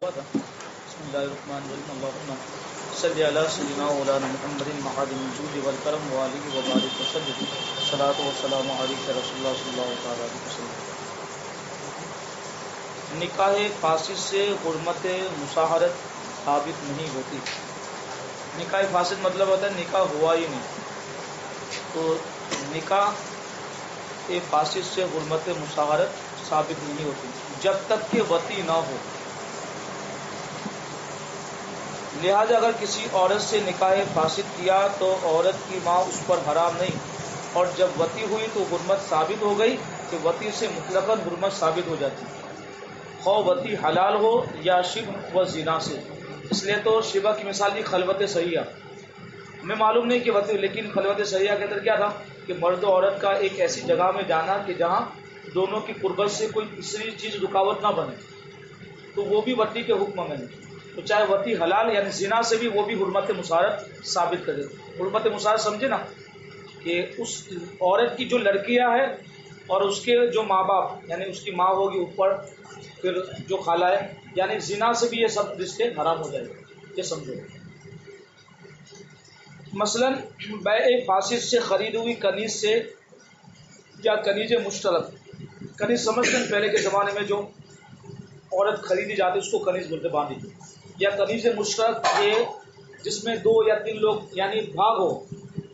بسم اللہ الرحمن الرحیم اللہم صلی علی سیدنا مولانا محمد معدن الجود والکرم وآلہ وبارک وسلم الصلاۃ والسلام علیک رسول اللہ صلی اللہ علیہ وسلم۔ نکاح فاسد سے حرمت مصاہرت ثابت نہیں ہوتی۔ نکاح فاسد مطلب ہوتا ہے نکاح ہوا ہی نہیں، تو نکاح فاسد سے حرمت مصاہرت ثابت نہیں ہوتی جب تک کہ وطی نہ ہو۔ لہذا اگر کسی عورت سے نکاح فاسد کیا تو عورت کی ماں اس پر حرام نہیں، اور جب وطی ہوئی تو حرمت ثابت ہو گئی کہ وطی سے مطلقاً حرمت ثابت ہو جاتی، خواہ وطی حلال ہو یا شبہ و زنا سے۔ اس لیے تو شبہ کی مثال دی خلوت صحیحہ، ہمیں معلوم نہیں کہ وطی، لیکن خلوت صحیحہ کے اندر کیا تھا کہ مرد و عورت کا ایک ایسی جگہ میں جانا کہ جہاں دونوں کی قربت سے کوئی تیسری چیز رکاوٹ نہ بنے، تو وہ بھی وطی کے حکم میں نہیں۔ تو چاہے وطی حلال یعنی زنا سے بھی وہ بھی حرمت مصاہرت ثابت کرے۔ حرمت مصاہرت سمجھے نا، کہ اس عورت کی جو لڑکیاں ہیں اور اس کے جو ماں باپ یعنی اس کی ماں ہوگی اوپر، پھر جو خالہ ہے، یعنی زنا سے بھی یہ سب رشتے حرام ہو جائے گا، یہ سمجھو۔ مثلا بیع فاسد سے خرید ہوئی کنیز سے یا کنیز مشترک، کنیز سمجھتے ہیں پہلے کے زمانے میں جو عورت خریدی جاتی اس کو کنیز بولتے، باندھی، یا کنیز مشترک یہ جس میں 2 یا 3 لوگ یعنی بھاگ ہو،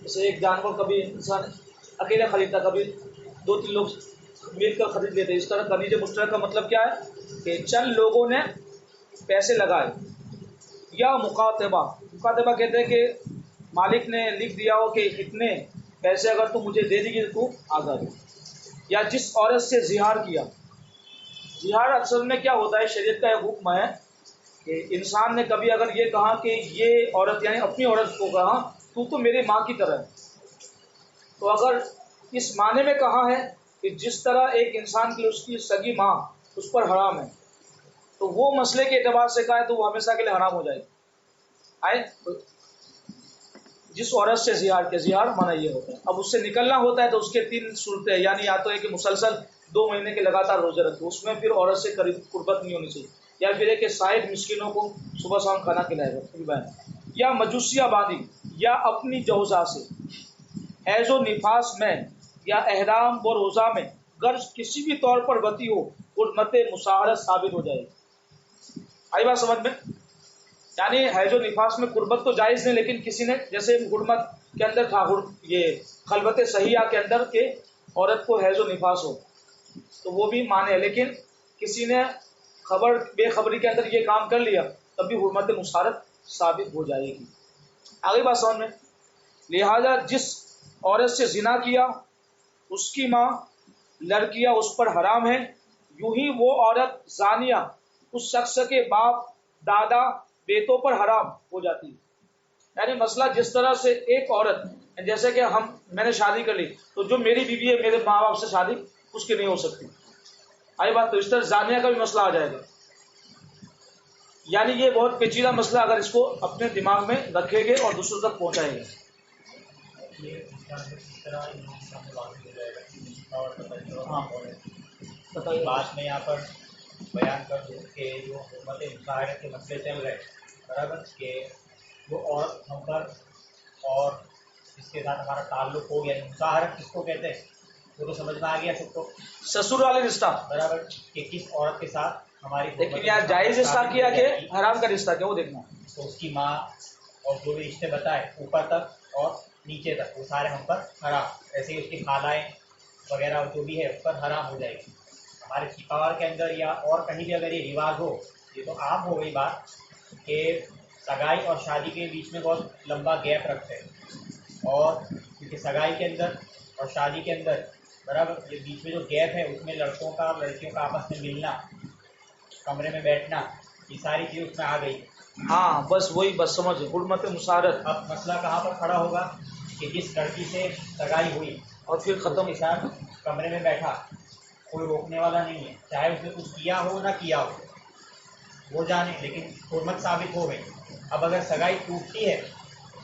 جیسے ایک جانور کبھی انسان اکیلا خریدتا، کبھی 2-3 لوگ مل کر خرید لیتے، اس طرح کنیز مشترک کا مطلب کیا ہے کہ چند لوگوں نے پیسے لگائے۔ یا مکاتبہ، مکاتبہ کہتے ہیں کہ مالک نے لکھ دیا ہو کہ اتنے پیسے اگر تو مجھے دے دی گی تو آزاد ہو۔ یا جس عورت سے زہار کیا، زہار اکثر میں کیا ہوتا ہے، شریعت کا ایک حکم ہے کہ انسان نے کبھی اگر یہ کہا کہ یہ عورت یعنی اپنی عورت کو کہا تو میری ماں کی طرح ہے، تو اگر اس معنی میں کہا ہے کہ جس طرح ایک انسان کی اس کی سگی ماں اس پر حرام ہے، تو وہ مسئلے کے اعتبار سے کہا ہے تو وہ ہمیشہ کے لیے حرام ہو جائے گی۔ جس عورت سے زہار کیا، زہار مانا یہ ہوتا ہے، اب اس سے نکلنا ہوتا ہے تو اس کے 3 صورتیں، یعنی یا تو ہے کہ مسلسل 2 مہینے کے لگاتار روزے رکھو، اس میں پھر عورت سے قربت نہیں ہونی چاہیے، یا پھر ہے کہ 60 مسکینوں کو صبح شام کھانا کھلائے گا، یا مجوسیہ باندھی، یا اپنی جوزا سے، حیض و نفاس میں یا احرام و روزہ میں غرض کسی بھی طور پر وطی ہو، حرمت مصاہرت ثابت ہو جائے گی۔ آئی بات سمجھ میں؟ یعنی حیض و نفاس میں قربت تو جائز نہیں، لیکن کسی نے جیسے حرمت کے اندر تھا یہ خلوت صحیحہ کے اندر کہ عورت کو حیض و نفاس ہو تو وہ بھی مانے، لیکن کسی نے بے خبری کے اندر یہ کام کر لیا تب بھی حرمت مصاہرت ثابت ہو جائے گی۔ آگے بات سمجھ میں؟ لہذا جس عورت سے زنا کیا اس کی ماں لڑکیاں اس پر حرام ہے، یوں ہی وہ عورت زانیہ اس شخص کے باپ دادا بیٹوں پر حرام ہو جاتی ہے۔ یعنی مسئلہ جس طرح سے ایک عورت جیسے کہ میں نے شادی کر لی تو جو میری بیوی ہے میرے ماں باپ سے شادی اس کی نہیں ہو سکتی، آئی بات؟ تو اس طرح زانیہ کا بھی مسئلہ آ جائے گا۔ یعنی یہ بہت پیچیدہ مسئلہ، اگر اس کو اپنے دماغ میں رکھیں گے اور دوسروں تک پہنچائیں گے۔ ہاں بات میں یہاں پر بیان کر دوں کہ جو حکومت مشاہرت کے مسئلے چل رہے برابر، کہ وہ عورت ہم پر اور اس کے ساتھ ہمارا تعلق ہو گیا، مشاہرت کس کو کہتے ہیں وہ تو سمجھ میں آ گیا سب کو، سسر والے رشتہ برابر، کہ کس عورت کے ساتھ ہماری، لیکن یہاں جائز رشتہ کیا کہ حرام کا رشتہ کیا وہ دیکھنا۔ تو اس کی ماں اور جو بھی رشتے بتائے اوپر تک اور نیچے تک وہ سارے ہم پر حرام، ایسے ہی اس کی خالائیں وغیرہ جو بھی ہے اس پر حرام ہو جائے گی۔ ہمارے پشاور کے اندر یا اور کہیں بھی اگر یہ رواج ہو، یہ تو عام ہو گئی بات کہ سگائی اور شادی کے بیچ میں بہت لمبا گیپ رکھتے ہیں، اور کیونکہ سگائی کے اندر اور شادی کے اندر برابر یہ بیچ میں جو گیپ ہے اس میں لڑکوں کا اور لڑکیوں کا آپس میں ملنا، کمرے میں بیٹھنا، یہ ساری چیز اس میں آ گئی۔ ہاں بس وہی بس سمجھ حرمت مصاہرت۔ اب مسئلہ کہاں پر کھڑا ہوگا کہ جس لڑکی سے سگائی ہوئی اور پھر ختم کے ساتھ کمرے میں بیٹھا، کوئی روکنے والا نہیں ہے، چاہے اس نے کچھ کیا ہو نہ کیا ہو وہ جانے، لیکن حرمت ثابت ہو گئی۔ اب اگر سگائی ٹوٹتی ہے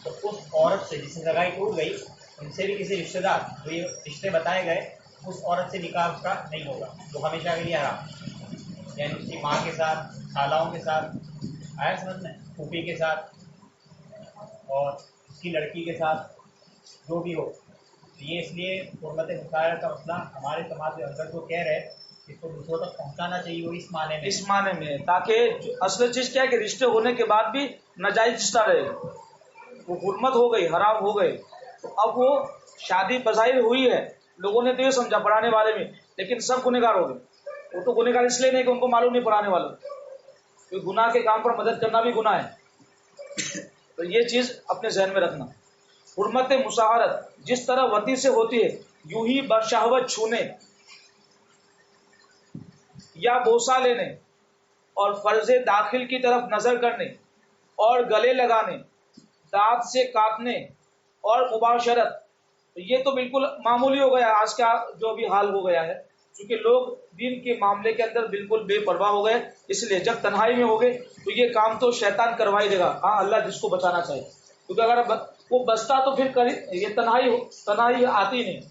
تو اس عورت سے جس سے سگائی ٹوٹ گئی ان سے بھی کسی رشتہ دار جو یہ رشتے بتائے گئے اس عورت سے نکاح اس کا نہیں ہوگا، تو ہمیشہ کے لیے حرام۔ یعنی اس کی ماں کے ساتھ، خالہوں کے ساتھ، آیا سمجھ میں، پھوپھی کے ساتھ اور اس کی لڑکی کے ساتھ، جو بھی ہو. یہ اس لیے حرمت مشاہرہ کا مسئلہ ہمارے سماج کے اندر جو کہہ رہے اس کو دوسروں تک پہنچانا چاہیے، وہ اس معنی میں، اس معنی میں، تاکہ اصل چیز کیا ہے کہ رشتے ہونے کے بعد بھی ناجائز رشتہ رہے، وہ حرمت ہو گئی، حرام ہو گئے. تو اب وہ شادی بظاہر ہوئی ہے، لوگوں نے تو یہ سمجھا پڑھانے والے میں، لیکن سب گنہگار ہو گئے. وہ تو گنہگار اس لیے نہیں کہ ان کو معلوم نہیں پڑھانے والوں، کیونکہ گناہ کے کام پر مدد کرنا بھی گناہ ہے. تو یہ چیز اپنے ذہن میں رکھنا. حرمت مصاہرت جس طرح وطی سے ہوتی ہے، یوں ہی بشہوت چھونے یا بوسہ لینے اور فرض داخل کی طرف نظر کرنے اور گلے لگانے، دانت سے کاٹنے اور مباشرت، یہ تو بالکل معمولی ہو گیا آج کا جو بھی حال ہو گیا ہے، کیونکہ لوگ دین کے معاملے کے اندر بالکل بے پرواہ ہو گئے. اس لیے جب تنہائی میں ہو گئے تو یہ کام تو شیطان کروائی دے گا، ہاں اللہ جس کو بچانا چاہے، کیونکہ اگر وہ بچتا تو پھر یہ تنہائی آتی نہیں.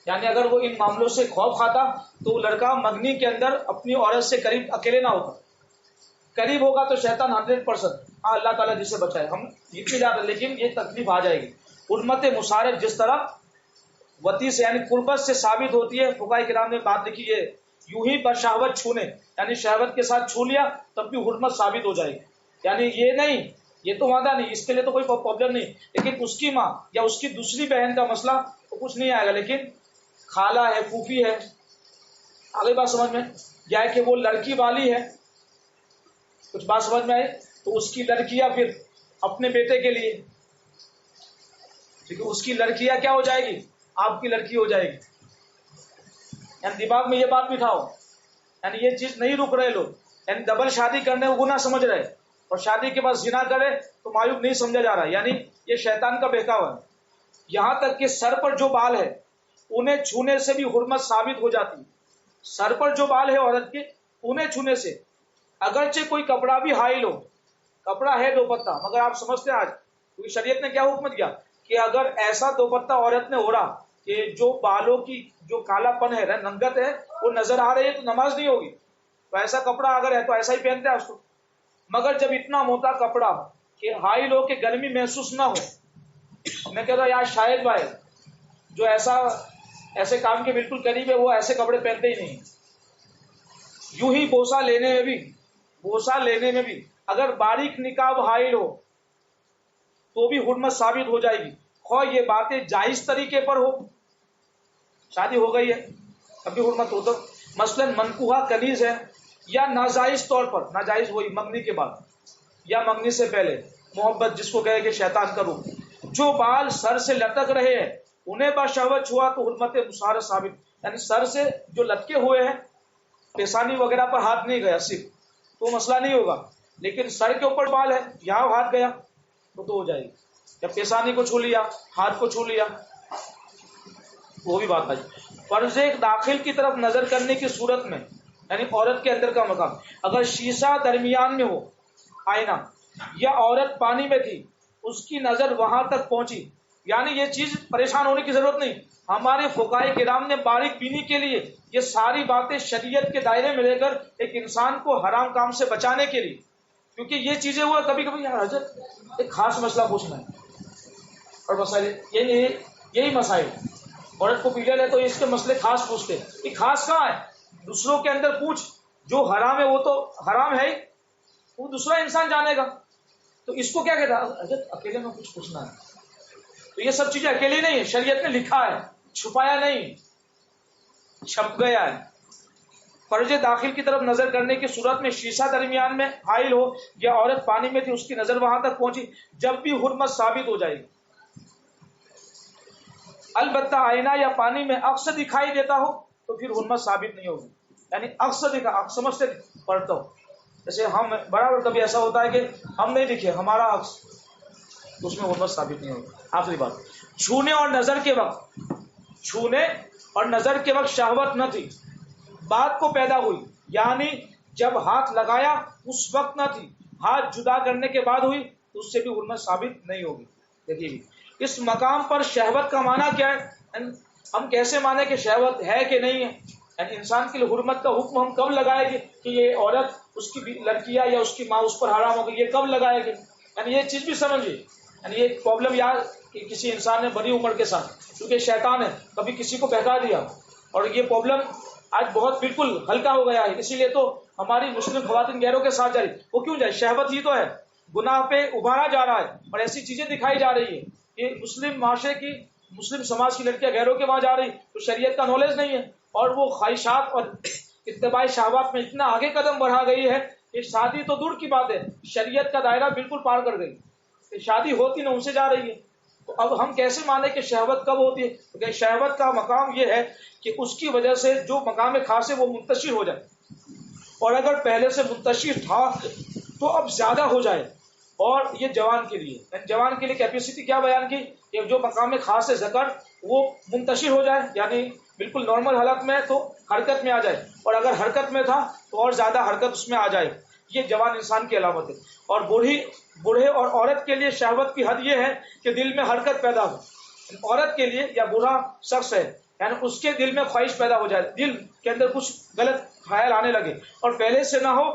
یعنی اگر وہ ان معاملوں سے خوف کھاتا تو وہ لڑکا مگنی کے اندر اپنی عورت سے قریب اکیلے نہ ہوتا. قریب ہوگا تو شیطان 100%، ہاں اللہ تعالیٰ جسے بچائے، ہم جتنی زیادہ، لیکن یہ تکلیف آ جائے گی. حرمت مصاہرت جس طرح وطی سے یعنی قربت سے ثابت ہوتی ہے، فقہاء کرام نے بات لکھی ہے، یوں ہی بشہوت چھونے، یعنی شہوت کے ساتھ چھو لیا تب بھی حرمت ثابت ہو جائے گی. یعنی یہ نہیں، یہ تو وعدہ نہیں، اس کے لیے تو کوئی پرابلم نہیں، لیکن اس کی ماں یا اس کی دوسری بہن کا مسئلہ تو کچھ نہیں آئے گا. لیکن خالہ ہے، پھوپھی ہے، آگے بات سمجھ میں، یا کہ وہ لڑکی والی ہے، کچھ بات سمجھ میں آئی، تو اس کی لڑکیاں پھر اپنے بیٹے کے لیے، کیونکہ اس کی لڑکیاں کیا ہو جائے گی، آپ کی لڑکی ہو جائے گی. یعنی دماغ میں یہ بات بٹھاؤ، یعنی یہ چیز نہیں رک رہے لوگ، یعنی ڈبل شادی کرنے کو گناہ سمجھ رہے اور شادی کے بعد زنا کرے تو معیوب نہیں سمجھا جا رہا. یعنی یہ شیطان کا بہکاوا ہے. یہاں تک کہ سر پر جو بال ہے انہیں چھونے سے بھی حرمت ثابت ہو جاتی. سر پر جو بال ہے عورت کے، انہیں چھونے سے، اگرچہ کوئی کپڑا بھی حائل ہو، کپڑا ہے دوپٹہ، مگر آپ سمجھتے ہیں آج کیونکہ شریعت نے کیا حکم دیا کہ اگر ایسا دوپٹہ عورت نے اوڑھا کہ جو بالوں کی جو کالا پن ہے، ننگت ہے، وہ نظر آ رہی ہے تو نماز نہیں ہوگی. تو ایسا کپڑا اگر ہے تو ایسا ہی پہنتے ہیں اس کو. مگر جب اتنا موٹا کپڑا کہ حائل ہو کہ گرمی محسوس نہ ہو، میں کہتا ہوں یار شاہد بھائی جو ایسے کام کے بالکل قریب ہے وہ ایسے کپڑے پہنتے ہی نہیں. یوں ہی بوسہ لینے میں بھی اگر باریک نقاب حائل ہو تو بھی حرمت ثابت ہو جائے گی، خواہ یہ باتیں جائز طریقے پر ہو، شادی ہو گئی ہے ابھی حرمت ہو تو، مثلا منکوحہ کنیز ہے، یا ناجائز طور پر، ناجائز وہی منگنی کے بعد یا منگنی سے پہلے، محبت جس کو کہے کہ شیطان کا روح، جو بال سر سے لٹک رہے ہیں انہیں بشہوت چھوا تو حرمت مصاہرت ثابت. یعنی سر سے جو لٹکے ہوئے ہیں، پیشانی وغیرہ پر ہاتھ نہیں گیا صرف، تو مسئلہ نہیں ہوگا. لیکن سر کے اوپر بال ہے، یہاں ہاتھ گیا تو ہو جائے گی. یا پیشانی کو چھو لیا، ہاتھ کو چھو لیا، وہ بھی بات آئی. فرض داخل کی طرف نظر کرنے کی صورت میں، یعنی عورت کے اندر کا مقام، اگر شیشہ درمیان میں ہو، آئینہ، یا عورت پانی میں تھی، اس کی نظر وہاں تک پہنچی، یعنی یہ چیز پریشان ہونے کی ضرورت نہیں. ہمارے فقہاء کرام نے باریک بینی کے لیے یہ ساری باتیں شریعت کے دائرے میں لے کر ایک انسان کو حرام کام سے بچانے کے لیے، کیونکہ یہ چیزیں وہ کبھی کبھی یار حضرت ایک خاص مسئلہ پوچھنا ہے اور مسائل یہی مسائل، عورت کو پیلے لے تو اس کے مسئلے خاص پوچھتے. یہ خاص کہاں ہے؟ دوسروں کے اندر پوچھ، جو حرام ہے وہ تو حرام ہے ہی، وہ دوسرا انسان جانے گا. تو اس کو کیا کہتا ہے حضرت اکیلے میں کچھ پوچھنا ہے. تو یہ سب چیزیں اکیلی نہیں ہے، شریعت نے لکھا ہے، چھپایا نہیں، چھپ گیا ہے. فرض داخل کی طرف نظر کرنے کی صورت میں شیشہ درمیان میں حائل ہو یا عورت پانی میں تھی، اس کی نظر وہاں تک پہنچی، جب بھی حرمت ثابت ہو جائے گی. البتہ آئینہ یا پانی میں عکس دکھائی دیتا ہو تو پھر حرمت ثابت نہیں ہوگی. یعنی عکس سمجھتے پڑھتا ہو، جیسے ہم برابر کبھی ایسا ہوتا ہے کہ ہم نہیں دکھے ہمارا عکس، اس میں حرمت ثابت نہیں ہوگی. آخری بات، چھونے اور نظر کے وقت شہوت نہ تھی، بات کو پیدا ہوئی، یعنی جب ہاتھ لگایا اس وقت نہ تھی، ہاتھ جدا کرنے کے بعد ہوئی تو اس سے بھی حرمت ثابت نہیں ہوگی. دیکھیے اس مقام پر شہوت کا معنی کیا ہے، ہم کیسے مانے کہ شہوت ہے کہ نہیں ہے؟ یعنی انسان کے لیے حرمت کا حکم ہم کب لگائیں گے کہ یہ عورت اس کی لڑکیاں یا اس کی ماں اس پر حرام ہوگی، یہ کب لگائے گے؟ یعنی یہ چیز بھی سمجھیے، یعنی یہ پرابلم یاد کہ کسی انسان نے بڑی عمر کے ساتھ، کیونکہ شیطان ہے کبھی کسی کو بہکا دیا، اور یہ پرابلم آج بہت بالکل ہلکا ہو گیا ہے. اسی لیے تو ہماری مسلم خواتین غیروں کے ساتھ جائے، وہ کیوں جائے؟ شہوت ہی تو ہے، گناہ پہ ابھارا جا رہا ہے اور ایسی چیزیں دکھائی جا رہی ہے کہ مسلم معاشرے کی، مسلم سماج کی لڑکیاں غیروں کے وہاں جا رہی تو شریعت کا نالج نہیں ہے، اور وہ خواہشات اور اتباع شہوات میں اتنا آگے قدم بڑھا گئی ہے کہ شادی تو دور کی بات ہے، شریعت کا دائرہ بالکل پار کر گئی کہ شادی ہوتی نہ ان سے جا رہی ہے. تو اب ہم کیسے مانیں کہ شہوت کب ہوتی ہے؟ کیونکہ شہوت کا مقام یہ ہے کہ اس کی وجہ سے جو مقام خاص ہے وہ منتشر ہو جائے، اور اگر پہلے سے منتشر تھا تو اب زیادہ ہو جائے. اور یہ جوان کے لیے، جوان کے لیے کیپیسٹی کیا بیان کی کہ جو مقام خاص ہے ذکر وہ منتشر ہو جائے، یعنی بالکل نارمل حالت میں تو حرکت میں آ جائے، اور اگر حرکت میں تھا تو اور زیادہ حرکت اس میں آ جائے. یہ جوان انسان کی علامت ہے. اور بوڑھے اور عورت کے لیے شہوت کی حد یہ ہے کہ دل میں حرکت پیدا ہو. عورت کے لیے یا بوڑھا شخص ہے یعنی اس کے دل میں خواہش پیدا ہو جائے، دل کے اندر کچھ غلط خیال آنے لگے، اور پہلے سے نہ ہو،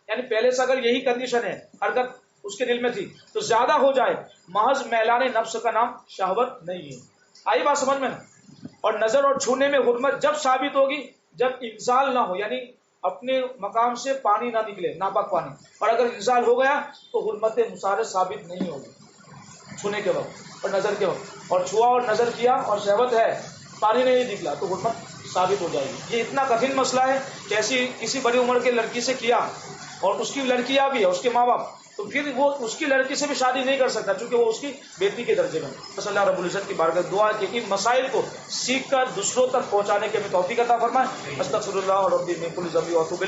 یعنی پہلے سے اگر یہی کنڈیشن ہے، حرکت اس کے دل میں تھی تو زیادہ ہو جائے، محض میلان نفس کا نام شہوت نہیں ہے. آئی بات سمجھ میں؟ اور نظر اور چھونے میں حرمت جب ثابت ہوگی جب انزال نہ ہو، یعنی اپنے مقام سے پانی نہ نکلے، ناپاک پانی، اور اگر انزال ہو گیا تو حرمت مصارف ثابت نہیں ہوگی چھونے کے وقت اور نظر کے وقت. اور چھوا اور نظر کیا اور شہوت ہے، پانی نہیں نکلا تو حرمت ثابت ہو جائے گی. یہ اتنا کٹھن مسئلہ ہے کہ ایسی کسی بڑی عمر کے لڑکی سے کیا اور اس کی لڑکیاں بھی ہے، اس کے ماں باپ، تو پھر وہ اس کی لڑکی سے بھی شادی نہیں کر سکتا کیونکہ وہ اس کی بیٹی کے درجے میں. بس اللہ رب العزت کی بارگاہ دعا کہ ان مسائل کو سیکھ کر دوسروں تک پہنچانے کے ہمیں توفیق عطا فرمائے. استغفر اللہ ربی من کل ذنب واتوب الیہ.